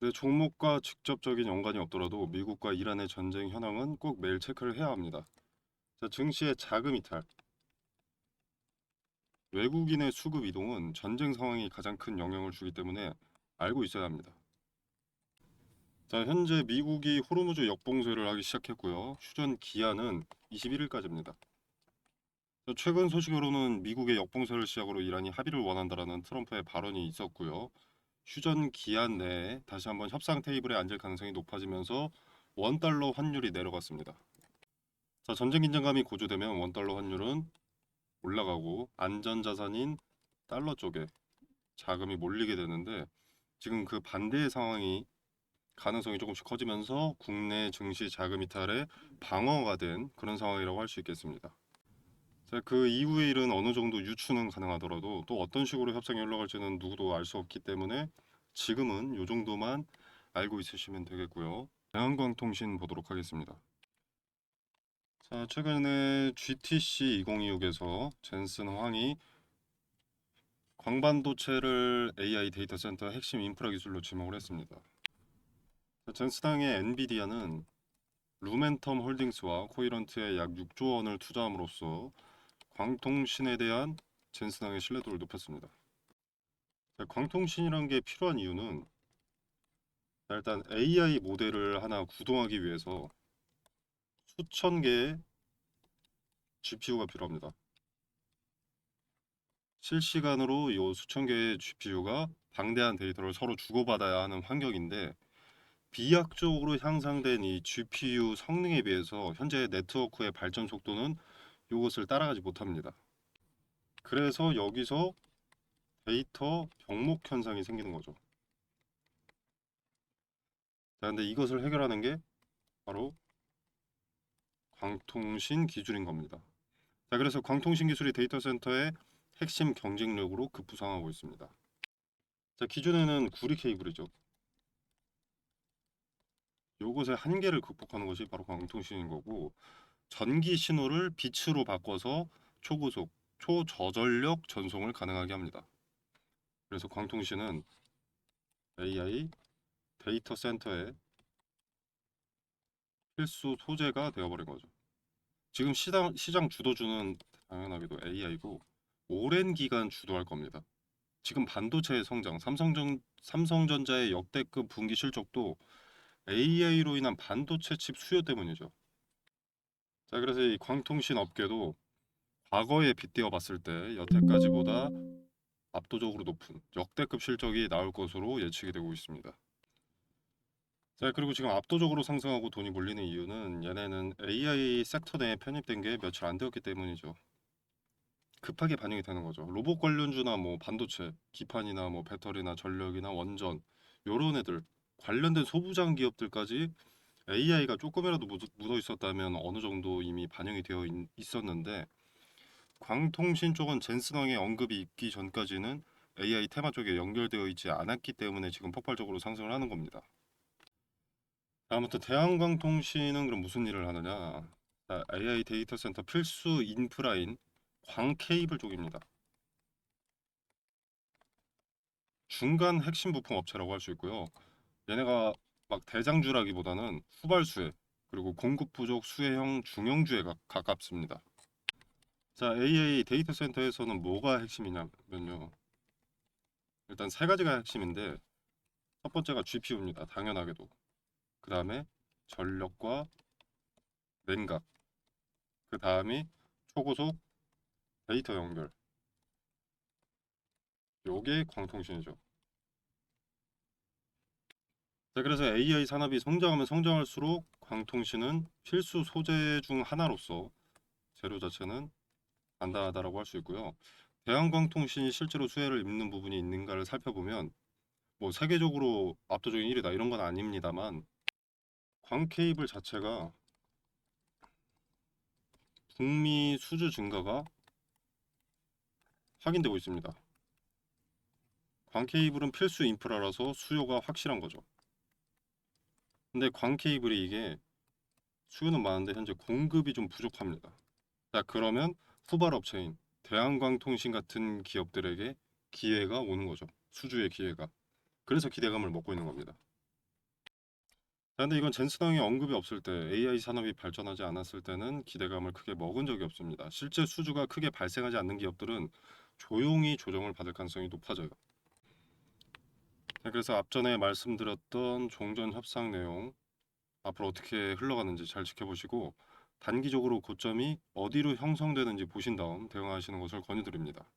내 종목과 직접적인 연관이 없더라도 미국과 이란의 전쟁 현황은 꼭 매일 체크를 해야 합니다. 자, 증시의 자금 이탈. 외국인의 수급 이동은 전쟁 상황이 가장 큰 영향을 주기 때문에 알고 있어야 합니다. 자, 현재 미국이 호르무즈 역봉쇄를 하기 시작했고요. 휴전 기한은 21일까지입니다. 최근 소식으로는 미국의 역봉쇄를 시작으로 이란이 합의를 원한다라는 트럼프의 발언이 있었고요. 휴전 기한 내에 다시 한번 협상 테이블에 앉을 가능성이 높아지면서 원달러 환율이 내려갔습니다. 자, 전쟁 긴장감이 고조되면 원달러 환율은 올라가고 안전자산인 달러 쪽에 자금이 몰리게 되는데 지금 그 반대의 상황이 가능성이 조금씩 커지면서 국내 증시 자금 이탈에 방어가 된 그런 상황이라고 할 수 있겠습니다. 자, 그 이후의 일은 어느 정도 유추는 가능하더라도 또 어떤 식으로 협상이 흘러갈지는 누구도 알 수 없기 때문에 지금은 이 정도만 알고 있으시면 되겠고요. 대한광통신 보도록 하겠습니다. 자, 최근에 GTC 2026에서 젠슨 황이 광반도체를 AI 데이터 센터 핵심 인프라 기술로 지목을 했습니다. 젠슨 황의 엔비디아는 루멘텀 홀딩스와 코이런트에 약 6조 원을 투자함으로써 광통신에 대한 젠슨 황의 신뢰도를 높였습니다. 자, 광통신이라는 게 필요한 이유는 일단 AI 모델을 하나 구동하기 위해서 수천 개의 GPU가 필요합니다. 실시간으로 이 수천 개의 GPU가 방대한 데이터를 서로 주고받아야 하는 환경인데 비약적으로 향상된 이 GPU 성능에 비해서 현재 네트워크의 발전 속도는 이것을 따라가지 못합니다. 그래서 여기서 데이터 병목 현상이 생기는 거죠. 자, 근데 이것을 해결하는 게 바로 광통신 기술인 겁니다. 자, 그래서 광통신 기술이 데이터 센터의 핵심 경쟁력으로 급부상하고 있습니다. 자, 기존에는 구리 케이블이죠. 요것의 한계를 극복하는 것이 바로 광통신인 거고 전기 신호를 빛으로 바꿔서 초고속, 초저전력 전송을 가능하게 합니다. 그래서 광통신은 AI 데이터 센터의 필수 소재가 되어버린 거죠. 지금 시장 주도주는 당연하게도 AI고 오랜 기간 주도할 겁니다. 지금 반도체의 성장, 삼성전자의 역대급 분기 실적도 AI로 인한 반도체 칩 수요 때문이죠. 자, 그래서 이 광통신 업계도 과거에 빗대어 봤을 때 여태까지보다 압도적으로 높은 역대급 실적이 나올 것으로 예측이 되고 있습니다. 자, 그리고 지금 압도적으로 상승하고 돈이 몰리는 이유는 얘네는 AI 섹터 내에 편입된 게 며칠 안 되었기 때문이죠. 급하게 반영이 되는 거죠. 로봇 관련주나 뭐 반도체, 기판이나 뭐 배터리나 전력이나 원전 요런 애들 관련된 소부장 기업들까지 AI가 조금이라도 묻어 있었다면 어느 정도 이미 반영이 되어 있었는데 광통신 쪽은 젠슨왕의 언급이 있기 전까지는 AI 테마 쪽에 연결되어 있지 않았기 때문에 지금 폭발적으로 상승을 하는 겁니다. 아무튼 대한광통신은 그럼 무슨 일을 하느냐? 자, AI 데이터 센터 필수 인프라인 광 케이블 쪽입니다. 중간 핵심 부품 업체라고 할 수 있고요. 얘네가 막 대장주라기보다는 후발수혜 그리고 공급 부족 수혜형 중형주에 가깝습니다. 자, AI 데이터 센터에서는 뭐가 핵심이냐면요. 일단 세 가지가 핵심인데 첫 번째가 GPU입니다. 당연하게도. 그 다음에 전력과 냉각. 그 다음이 초고속 데이터 연결. 요게 광통신이죠. 자, 그래서 AI 산업이 성장하면 성장할수록 광통신은 필수 소재 중 하나로서 재료 자체는 간단하다라고 할 수 있고요. 대한광통신이 실제로 수혜를 입는 부분이 있는가를 살펴보면 뭐 세계적으로 압도적인 1위다 이런 건 아닙니다만 광 케이블 자체가 북미 수주 증가가 확인되고 있습니다. 광 케이블은 필수 인프라라서 수요가 확실한 거죠. 근데 광 케이블이 이게 수요는 많은데 현재 공급이 좀 부족합니다. 자, 그러면 후발 업체인 대한광통신 같은 기업들에게 기회가 오는 거죠. 수주의 기회가. 그래서 기대감을 먹고 있는 겁니다. 근데 이건 젠슨왕의 언급이 없을 때 AI 산업이 발전하지 않았을 때는 기대감을 크게 먹은 적이 없습니다. 실제 수주가 크게 발생하지 않는 기업들은 조용히 조정을 받을 가능성이 높아져요. 네, 그래서 앞전에 말씀드렸던 종전 협상 내용 앞으로 어떻게 흘러가는지 잘 지켜보시고 단기적으로 고점이 어디로 형성되는지 보신 다음 대응하시는 것을 권유드립니다.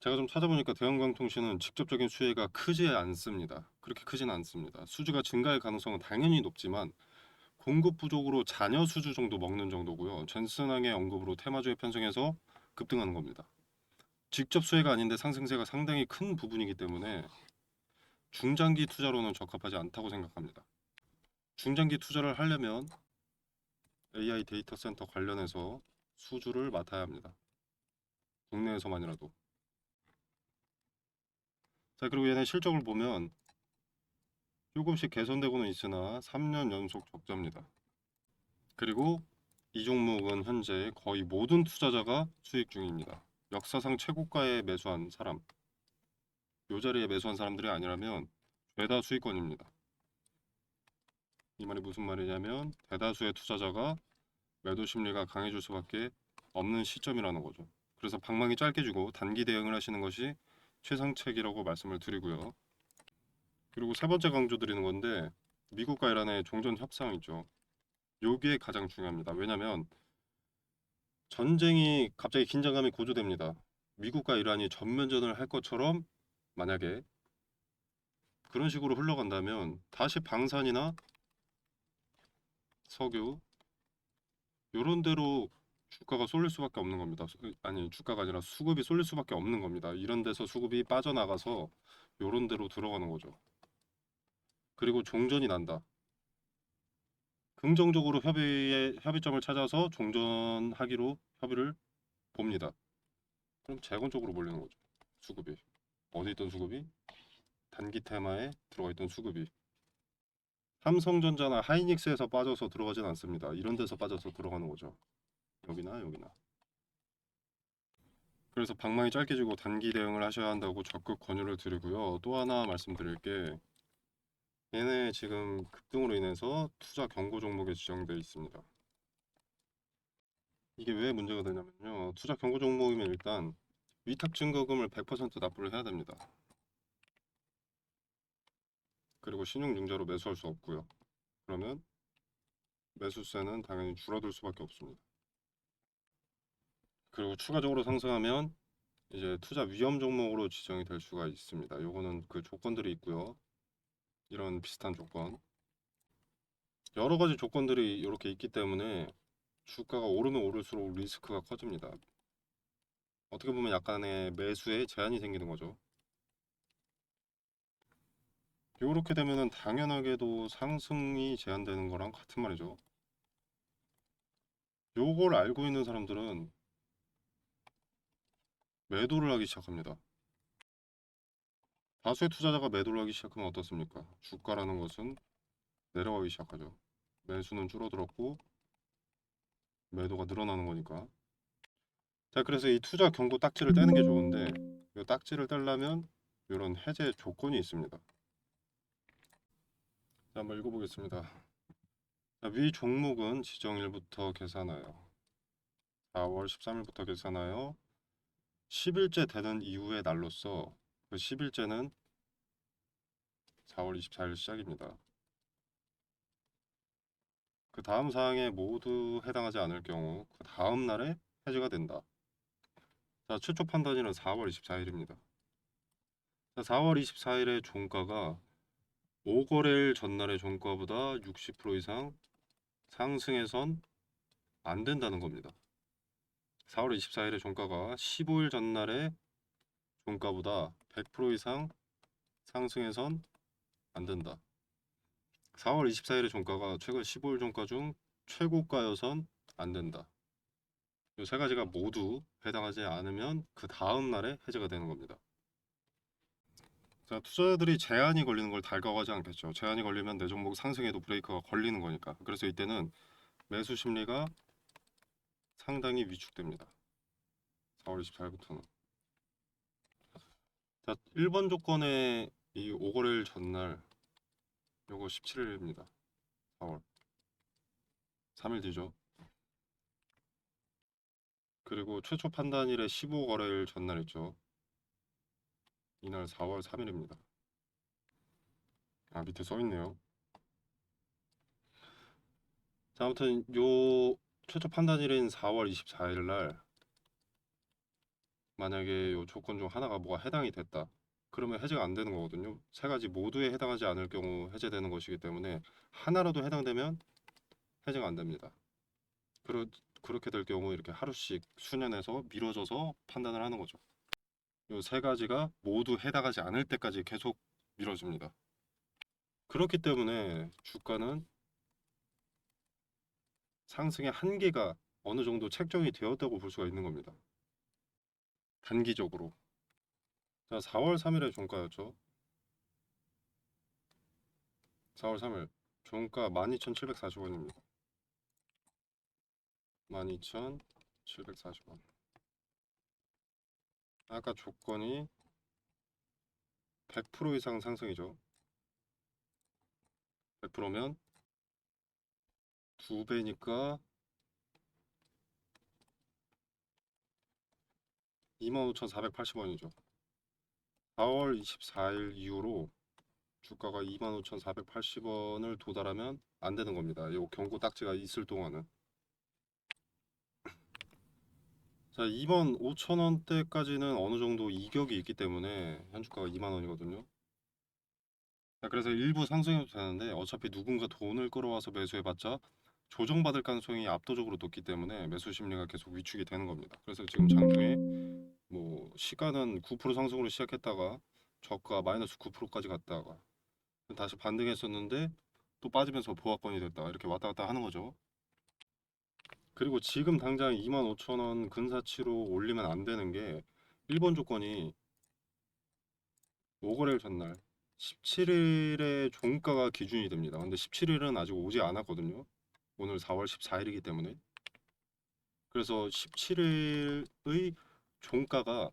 제가 좀 찾아보니까 대형광통신은 직접적인 수혜가 크지 않습니다. 그렇게 크지는 않습니다. 수주가 증가할 가능성은 당연히 높지만 공급 부족으로 잔여 수주 정도 먹는 정도고요. 젠슨왕의 언급으로 테마주에 편성해서 급등하는 겁니다. 직접 수혜가 아닌데 상승세가 상당히 큰 부분이기 때문에 중장기 투자로는 적합하지 않다고 생각합니다. 중장기 투자를 하려면 AI 데이터 센터 관련해서 수주를 맡아야 합니다. 국내에서만이라도. 자, 그리고 얘네 실적을 보면 조금씩 개선되고는 있으나 3년 연속 적자입니다. 그리고 이 종목은 현재 거의 모든 투자자가 수익 중입니다. 역사상 최고가에 매수한 사람, 요 자리에 매수한 사람들이 아니라면 죄다 수익권입니다. 이 말이 무슨 말이냐면 대다수의 투자자가 매도 심리가 강해질 수밖에 없는 시점이라는 거죠. 그래서 방망이 짧게 주고 단기 대응을 하시는 것이 최상책이라고 말씀을 드리고요. 그리고 세 번째 강조드리는 건데 미국과 이란의 종전 협상 있죠. 요게 가장 중요합니다. 왜냐하면 전쟁이 갑자기 긴장감이 고조됩니다. 미국과 이란이 전면전을 할 것처럼 만약에 그런 식으로 흘러간다면 다시 방산이나 석유 요런 데로 주가가 쏠릴 수밖에 없는 겁니다. 아니 주가가 아니라 수급이 쏠릴 수밖에 없는 겁니다. 이런 데서 수급이 빠져나가서 요런 데로 들어가는 거죠. 그리고 종전이 난다. 긍정적으로 협의점을 찾아서 종전하기로 협의를 봅니다. 그럼 재건 쪽으로 몰리는 거죠. 수급이. 어디 있던 수급이? 단기 테마에 들어가 있던 수급이. 삼성전자나 하이닉스에서 빠져서 들어가진 않습니다. 이런 데서 빠져서 들어가는 거죠. 여기나 여기나. 그래서 방망이 짧게 주고 단기 대응을 하셔야 한다고 적극 권유를 드리고요. 또 하나 말씀드릴 게 얘네 지금 급등으로 인해서 투자 경고 종목에 지정되어 있습니다. 이게 왜 문제가 되냐면요. 투자 경고 종목이면 일단 위탁 증거금을 100% 납부를 해야 됩니다. 그리고 신용융자로 매수할 수 없고요. 그러면 매수세는 당연히 줄어들 수밖에 없습니다. 그리고 추가적으로 상승하면 이제 투자 위험 종목으로 지정이 될 수가 있습니다. 요거는 그 조건들이 있고요. 이런 비슷한 조건. 여러 가지 조건들이 이렇게 있기 때문에 주가가 오르면 오를수록 리스크가 커집니다. 어떻게 보면 약간의 매수에 제한이 생기는 거죠. 이렇게 되면은 당연하게도 상승이 제한되는 거랑 같은 말이죠. 요걸 알고 있는 사람들은 매도를 하기 시작합니다. 다수의 투자자가 매도를 하기 시작하면 어떻습니까? 주가라는 것은 내려가기 시작하죠. 매수는 줄어들었고 매도가 늘어나는 거니까. 자, 그래서 이 투자 경고 딱지를 떼는 게 좋은데 이 딱지를 떼려면 이런 해제 조건이 있습니다. 자, 한번 읽어보겠습니다. 자, 위 종목은 지정일부터 계산하여 4월 13일부터 계산하여 10일째 되는 이후의 날로서 그 10일째는 4월 24일 시작입니다. 그 다음 사항에 모두 해당하지 않을 경우 그 다음 날에 해지가 된다. 자, 최초 판단일은 4월 24일입니다. 자, 4월 24일의 종가가 5거래일 전날의 종가보다 60% 이상 상승해선 안 된다는 겁니다. 4월 24일의 종가가 15일 전날의 종가보다 100% 이상 상승해선 안 된다. 4월 24일의 종가가 최근 15일 종가 중 최고가여선 안 된다. 이 세 가지가 모두 해당하지 않으면 그 다음 날에 해제가 되는 겁니다. 자, 투자자들이 제한이 걸리는 걸 달가워하지 않겠죠. 제한이 걸리면 내 종목 상승에도 브레이크가 걸리는 거니까. 그래서 이때는 매수 심리가 상당히 위축됩니다. 4월 24일부터는. 자, 1번 조건의 이 5거래일 전날 요거 17일입니다. 4월 3일 뒤죠. 그리고 최초 판단일에 15거래일 전날 있죠. 이날 4월 3일입니다. 아, 밑에 써 있네요. 자, 아무튼 요 최초 판단일인 4월 24일 날 만약에 요 조건 중 하나가 뭐가 해당이 됐다. 그러면 해제가 안 되는 거거든요. 세 가지 모두에 해당하지 않을 경우 해제되는 것이기 때문에 하나라도 해당되면 해제가 안 됩니다. 그러, 그렇게 될 경우 이렇게 하루씩 수년에서 미뤄져서 판단을 하는 거죠. 요 세 가지가 모두 해당하지 않을 때까지 계속 미뤄집니다. 그렇기 때문에 주가는 상승의 한계가 어느 정도 책정이 되었다고 볼 수가 있는 겁니다. 단기적으로. 자, 4월 3일의 종가였죠. 4월 3일 종가 12,740원입니다. 12,740원. 아까 조건이 100% 이상 상승이죠. 100%면 2배니까 25,480원이죠. 4월 24일 이후로 주가가 25,480원을 도달하면 안 되는 겁니다. 이 경고 딱지가 있을 동안은. 자, 25,000원대까지는 어느 정도 이격이 있기 때문에 현주가가 2만 원이거든요. 자, 그래서 일부 상승해도 되는데 어차피 누군가 돈을 끌어와서 매수해봤자 조정받을 가능성이 압도적으로 높기 때문에 매수 심리가 계속 위축이 되는 겁니다. 그래서 지금 장중에 뭐 시가는 9% 상승으로 시작했다가 저가 마이너스 9%까지 갔다가 다시 반등했었는데 또 빠지면서 보합권이 됐다 이렇게 왔다 갔다 하는 거죠. 그리고 지금 당장 25,000원 근사치로 올리면 안 되는 게 1번 조건이 5거래일 전날 17일의 종가가 기준이 됩니다. 근데 17일은 아직 오지 않았거든요. 오늘 4월 14일이기 때문에. 그래서 17일의 종가가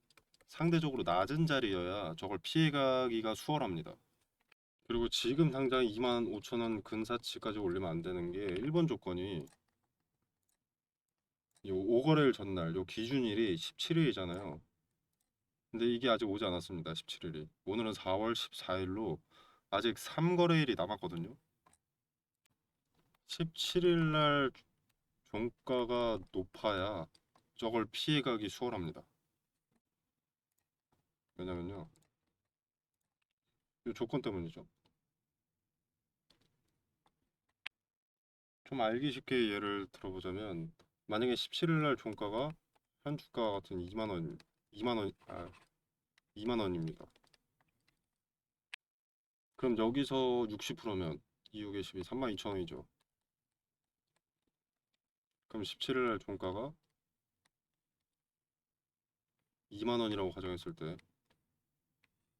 상대적으로 낮은 자리여야 저걸 피해가기가 수월합니다. 그리고 지금 당장 25,000원 근사치까지 올리면 안 되는 게 1번 조건이 요 5거래일 전날 요 기준일이 17일이잖아요. 근데 이게 아직 오지 않았습니다. 17일이. 오늘은 4월 14일로 아직 3거래일이 남았거든요. 17일 날 종가가 높아야 저걸 피해가기 수월합니다. 왜냐면요. 이 조건 때문이죠. 좀 알기 쉽게 예를 들어보자면 만약에 17일 날 종가가 현 주가 같은 2만 원, 2만 원, 2만 원입니다. 그럼 여기서 60%면 2, 6에 12, 32,000원이죠. 그럼 17일 날 종가가 2만 원이라고 가정했을 때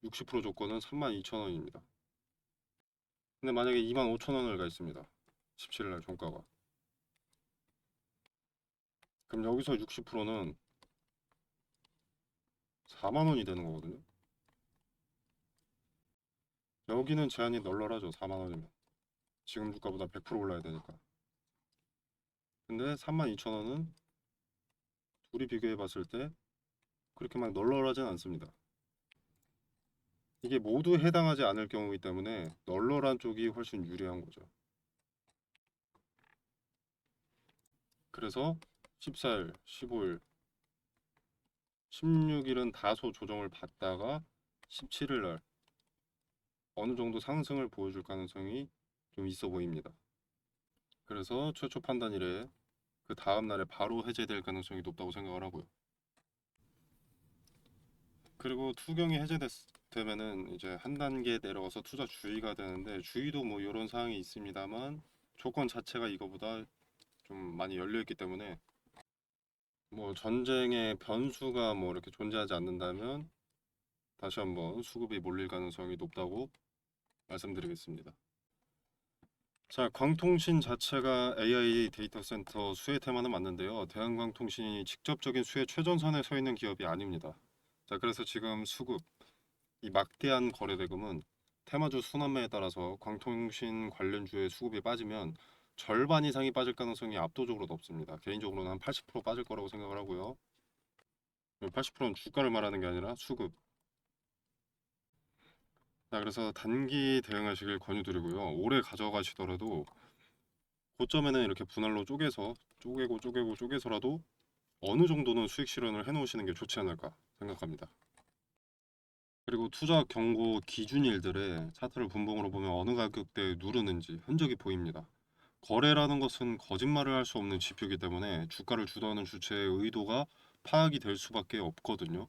60% 조건은 32,000원입니다. 근데 만약에 25,000원을 가 있습니다. 17일 날 종가가. 그럼 여기서 60%는 4만 원이 되는 거거든요. 여기는 제한이 널널하죠. 4만 원이면. 지금 주가보다 100% 올라야 되니까. 근데 32,000원은 둘이 비교해 봤을 때 그렇게 막 널널하진 않습니다. 이게 모두 해당하지 않을 경우이기 때문에 널널한 쪽이 훨씬 유리한 거죠. 그래서 14일, 15일, 16일은 다소 조정을 받다가 17일 날 어느 정도 상승을 보여줄 가능성이 좀 있어 보입니다. 그래서 최초 판단일에 그 다음 날에 바로 해제될 가능성이 높다고 생각을 하고요. 그리고 투경이 해제되면은 이제 한 단계 내려가서 투자 주의가 되는데 주의도 뭐 이런 사항이 있습니다만 조건 자체가 이거보다 좀 많이 열려 있기 때문에 뭐 전쟁의 변수가 뭐 이렇게 존재하지 않는다면 다시 한번 수급이 몰릴 가능성이 높다고 말씀드리겠습니다. 자, 광통신 자체가 AI 데이터 센터 수혜 테마는 맞는데요. 대한광통신이 직접적인 수혜 최전선에 서 있는 기업이 아닙니다. 자, 그래서 지금 수급, 이 막대한 거래 대금은 테마주 순환매에 따라서 광통신 관련주의 수급이 빠지면 절반 이상이 빠질 가능성이 압도적으로 높습니다. 개인적으로는 한 80% 빠질 거라고 생각을 하고요. 80%는 주가를 말하는 게 아니라 수급. 자, 그래서 단기 대응하시길 권유드리고요. 오래 가져가시더라도 고점에는 이렇게 분할로 쪼개서라도 어느 정도는 수익 실현을 해놓으시는 게 좋지 않을까 생각합니다. 그리고 투자 경고 기준일들의 차트를 분봉으로 보면 어느 가격대에 누르는지 흔적이 보입니다. 거래라는 것은 거짓말을 할 수 없는 지표이기 때문에 주가를 주도하는 주체의 의도가 파악이 될 수밖에 없거든요.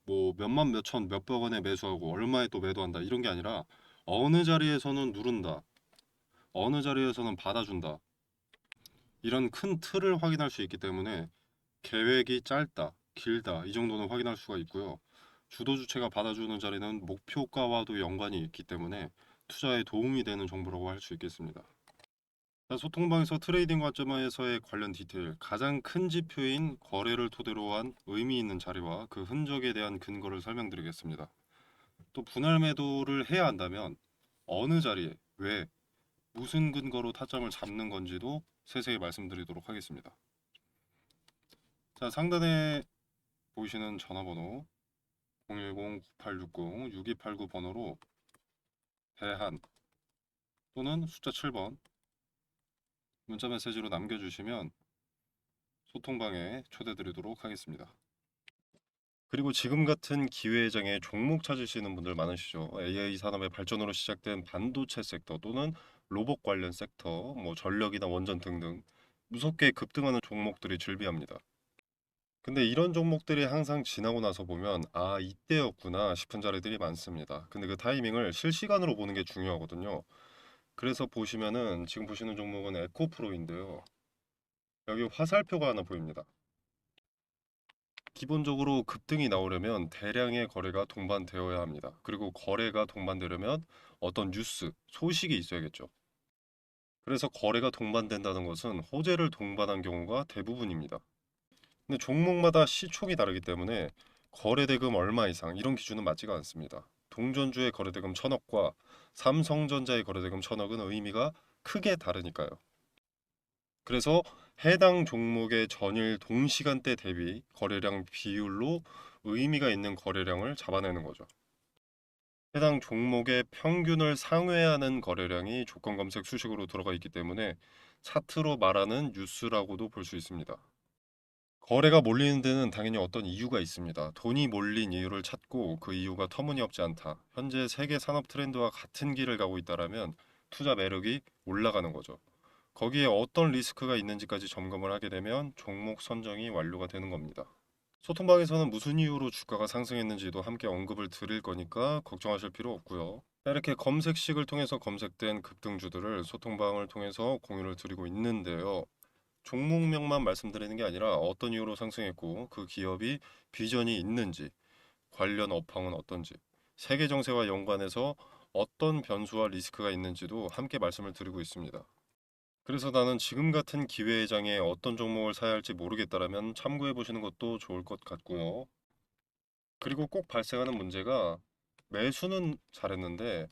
뭐 몇만 몇천 몇백 원에 매수하고 얼마에 또 매도한다 이런 게 아니라 어느 자리에서는 누른다, 어느 자리에서는 받아준다, 이런 큰 틀을 확인할 수 있기 때문에 계획이 짧다, 길다 이 정도는 확인할 수가 있고요. 주도 주체가 받아주는 자리는 목표가와도 연관이 있기 때문에 투자에 도움이 되는 정보라고 할 수 있겠습니다. 자, 소통방에서 트레이딩 관점에서의 관련 디테일, 가장 큰 지표인 거래를 토대로 한 의미 있는 자리와 그 흔적에 대한 근거를 설명드리겠습니다. 또 분할 매도를 해야 한다면 어느 자리에, 왜, 무슨 근거로 타점을 잡는 건지도 세세히 말씀드리도록 하겠습니다. 자, 상단에 보이시는 전화번호 010-9860-6289 번호로 대한 또는 숫자 7번 문자 메시지로 남겨주시면 소통방에 초대드리도록 하겠습니다. 그리고 지금 같은 기회장에 종목 찾으시는 분들 많으시죠. AI 산업의 발전으로 시작된 반도체 섹터 또는 로봇 관련 섹터, 뭐 전력이나 원전 등등 무섭게 급등하는 종목들이 즐비합니다. 근데 이런 종목들이 항상 지나고 나서 보면 아 이때였구나 싶은 자리들이 많습니다. 근데 그 타이밍을 실시간으로 보는 게 중요하거든요. 그래서 보시면은 지금 보시는 종목은 에코프로인데요. 여기 화살표가 하나 보입니다. 기본적으로 급등이 나오려면 대량의 거래가 동반되어야 합니다. 그리고 거래가 동반되려면 어떤 뉴스, 소식이 있어야겠죠. 그래서 거래가 동반된다는 것은 호재를 동반한 경우가 대부분입니다. 근데 종목마다 시총이 다르기 때문에 거래대금 얼마 이상 이런 기준은 맞지가 않습니다. 동전주의 거래대금 1000억과 삼성전자의 거래대금 1000억은 의미가 크게 다르니까요. 그래서 해당 종목의 전일 동시간대 대비 거래량 비율로 의미가 있는 거래량을 잡아내는 거죠. 해당 종목의 평균을 상회하는 거래량이 조건 검색 수식으로 들어가 있기 때문에 차트로 말하는 뉴스라고도 볼 수 있습니다. 거래가 몰리는 데는 당연히 어떤 이유가 있습니다. 돈이 몰린 이유를 찾고 그 이유가 터무니없지 않다. 현재 세계 산업 트렌드와 같은 길을 가고 있다라면 투자 매력이 올라가는 거죠. 거기에 어떤 리스크가 있는지까지 점검을 하게 되면 종목 선정이 완료가 되는 겁니다. 소통방에서는 무슨 이유로 주가가 상승했는지도 함께 언급을 드릴 거니까 걱정하실 필요 없고요. 이렇게 검색식을 통해서 검색된 급등주들을 소통방을 통해서 공유를 드리고 있는데요. 종목명만 말씀드리는 게 아니라 어떤 이유로 상승했고 그 기업이 비전이 있는지, 관련 업황은 어떤지, 세계 정세와 연관해서 어떤 변수와 리스크가 있는지도 함께 말씀을 드리고 있습니다. 그래서 나는 지금 같은 기회의 장에 어떤 종목을 사야 할지 모르겠다라면 참고해 보시는 것도 좋을 것 같고요. 그리고 꼭 발생하는 문제가 매수는 잘했는데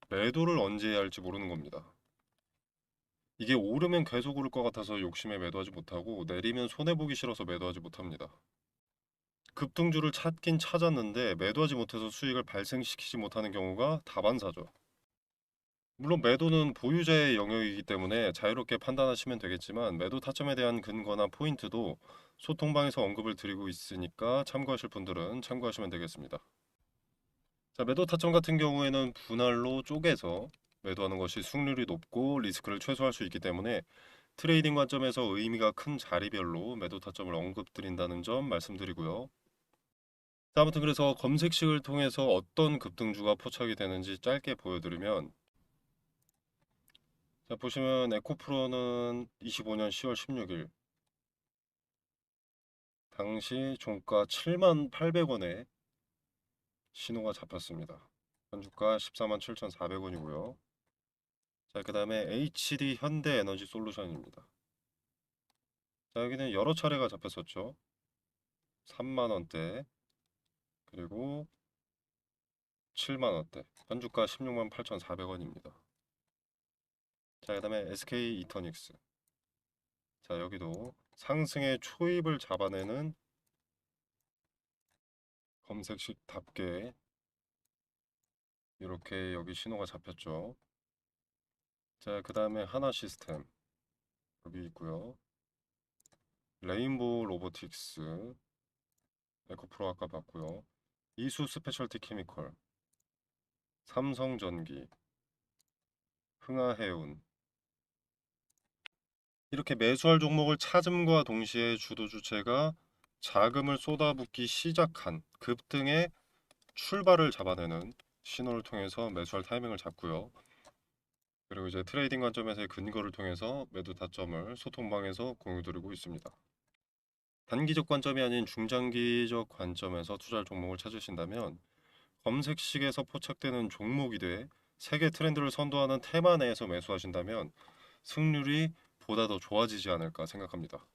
매도를 언제 해야 할지 모르는 겁니다. 이게 오르면 계속 오를 것 같아서 욕심에 매도하지 못하고 내리면 손해보기 싫어서 매도하지 못합니다. 급등주를 찾긴 찾았는데 매도하지 못해서 수익을 발생시키지 못하는 경우가 다반사죠. 물론 매도는 보유자의 영역이기 때문에 자유롭게 판단하시면 되겠지만 매도 타점에 대한 근거나 포인트도 소통방에서 언급을 드리고 있으니까 참고하실 분들은 참고하시면 되겠습니다. 자, 매도 타점 같은 경우에는 분할로 쪼개서 매도하는 것이 수익률이 높고 리스크를 최소화할 수 있기 때문에 트레이딩 관점에서 의미가 큰 자리별로 매도 타점을 언급드린다는 점 말씀드리고요. 자, 아무튼 그래서 검색식을 통해서 어떤 급등주가 포착이 되는지 짧게 보여드리면 자, 보시면 에코프로는 25년 10월 16일 당시 종가 78,800원에 신호가 잡혔습니다. 현주가 147,400원이고요. 자, 그 다음에 HD 현대에너지 솔루션입니다. 자, 여기는 여러 차례가 잡혔었죠. 3만원대 그리고 17만원대, 현주가 16만 8,400원입니다. 자, 그 다음에 SK 이터닉스. 자, 여기도 상승의 초입을 잡아내는 검색식답게 이렇게 여기 신호가 잡혔죠. 자, 그 다음에 하나 시스템 여기 있고요. 레인보우 로보틱스, 에코프로 아까 봤고요. 이수 스페셜티 케미컬, 삼성전기, 흥하해운. 이렇게 매수할 종목을 찾음과 동시에 주도 주체가 자금을 쏟아붓기 시작한 급등의 출발을 잡아내는 신호를 통해서 매수할 타이밍을 잡고요. 그리고 이제 트레이딩 관점에서의 근거를 통해서 매도 타점을 소통방에서 공유드리고 있습니다. 단기적 관점이 아닌 중장기적 관점에서 투자할 종목을 찾으신다면 검색식에서 포착되는 종목이 돼 세계 트렌드를 선도하는 테마 내에서 매수하신다면 승률이 보다 더 좋아지지 않을까 생각합니다.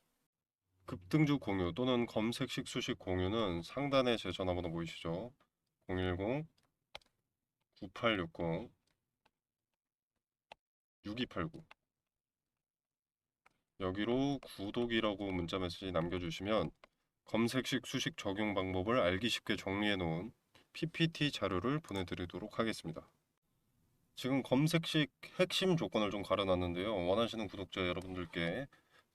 급등주 공유 또는 검색식 수식 공유는 상단에 제 전화번호 보이시죠? 010-9860-6289 여기로 구독이라고 문자 메시지 남겨주시면 검색식 수식 적용 방법을 알기 쉽게 정리해 놓은 PPT 자료를 보내드리도록 하겠습니다. 지금 검색식 핵심 조건을 좀 가려놨는데요. 원하시는 구독자 여러분들께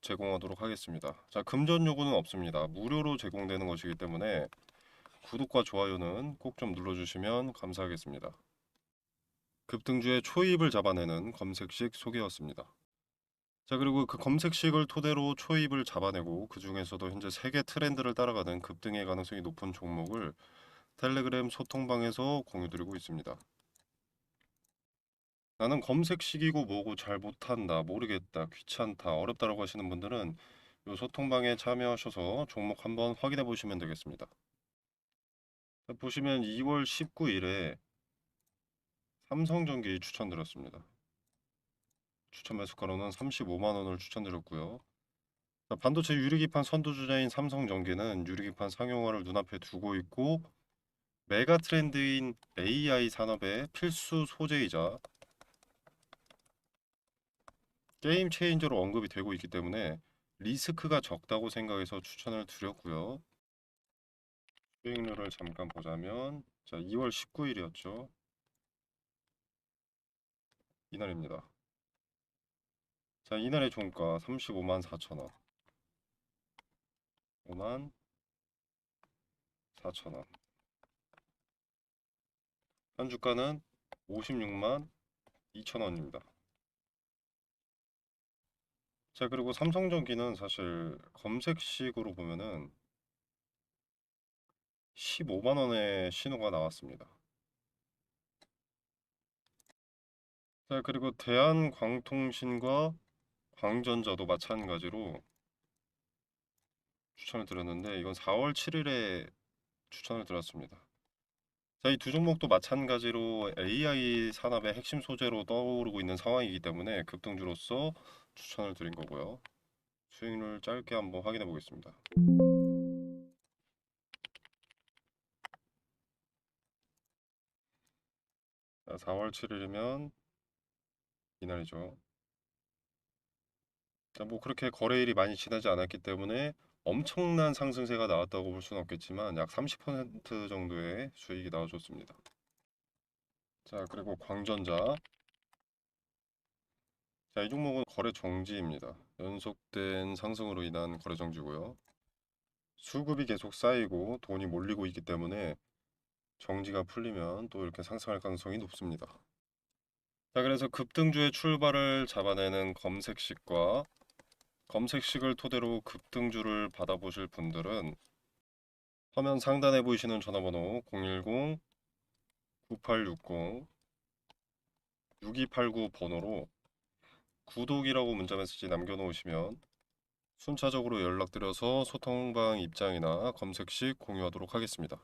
제공하도록 하겠습니다. 자, 금전 요구는 없습니다. 무료로 제공되는 것이기 때문에 구독과 좋아요는 꼭 좀 눌러주시면 감사하겠습니다. 급등주의 초입을 잡아내는 검색식 소개였습니다. 자, 그리고 그 검색식을 토대로 초입을 잡아내고 그 중에서도 현재 세계 트렌드를 따라가는 급등의 가능성이 높은 종목을 텔레그램 소통방에서 공유드리고 있습니다. 나는 검색식이고 뭐고 잘 못한다, 모르겠다, 귀찮다, 어렵다라고 하시는 분들은 이 소통방에 참여하셔서 종목 한번 확인해 보시면 되겠습니다. 자, 보시면 2월 19일에 삼성전기 추천드렸습니다. 추천 매수가로는 35만원을 추천드렸고요. 자, 반도체 유리기판 선두주자인 삼성전기는 유리기판 상용화를 눈앞에 두고 있고 메가 트렌드인 AI 산업의 필수 소재이자 게임 체인저로 언급이 되고 있기 때문에 리스크가 적다고 생각해서 추천을 드렸고요. 수익률을 잠깐 보자면 자, 2월 19일이었죠. 이날입니다. 자, 이날의 종가 35만 4천원, 5만 4천원. 현주가는 56만 2천원입니다. 자, 그리고 삼성전기는 사실 검색식으로 보면은 15만원의 신호가 나왔습니다. 자, 그리고 대한광통신과 광전자도 마찬가지로 추천을 드렸는데 이건 4월 7일에 추천을 드렸습니다. 자, 이 두 종목도 마찬가지로 AI 산업의 핵심 소재로 떠오르고 있는 상황이기 때문에 급등주로서 추천을 드린 거고요. 수익률 짧게 한번 확인해 보겠습니다. 자, 4월 7일이면 이날이죠. 자, 뭐 그렇게 거래일이 많이 지나지 않았기 때문에 엄청난 상승세가 나왔다고 볼 수는 없겠지만 약 30% 정도의 수익이 나와줬습니다. 자, 그리고 광전자. 자, 이 종목은 거래 정지입니다. 연속된 상승으로 인한 거래 정지고요. 수급이 계속 쌓이고 돈이 몰리고 있기 때문에 정지가 풀리면 또 이렇게 상승할 가능성이 높습니다. 자, 그래서 급등주의 출발을 잡아내는 검색식과 검색식을 토대로 급등주를 받아보실 분들은 화면 상단에 보이시는 전화번호 010-9860-6289 번호로 구독이라고 문자메시지 남겨놓으시면 순차적으로 연락드려서 소통방 입장이나 검색식 공유하도록 하겠습니다.